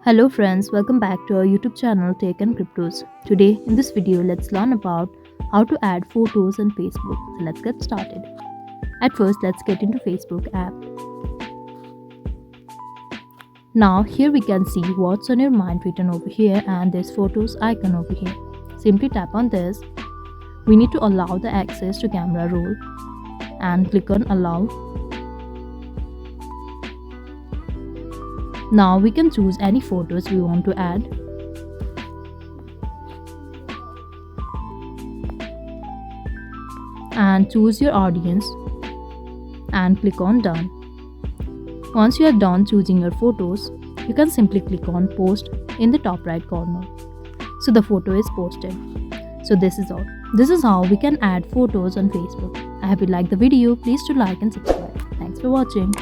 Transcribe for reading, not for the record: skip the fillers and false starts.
Hello friends, welcome back to our YouTube channel Tech and Cryptos. Today in this video let's learn about how to add photos on Facebook. So let's get started. At first let's get into Facebook app. Now here we can see what's on your mind written over here and this photos icon over here. Simply tap on this. We need to allow the access to camera roll and click on allow. Now we can choose any photos we want to add. And choose your audience and click on done. Once you are done choosing your photos, you can simply click on post in the top right corner. So the photo is posted. So this is all. This is how we can add photos on Facebook. I hope you liked the video. Please do like and subscribe. Thanks for watching.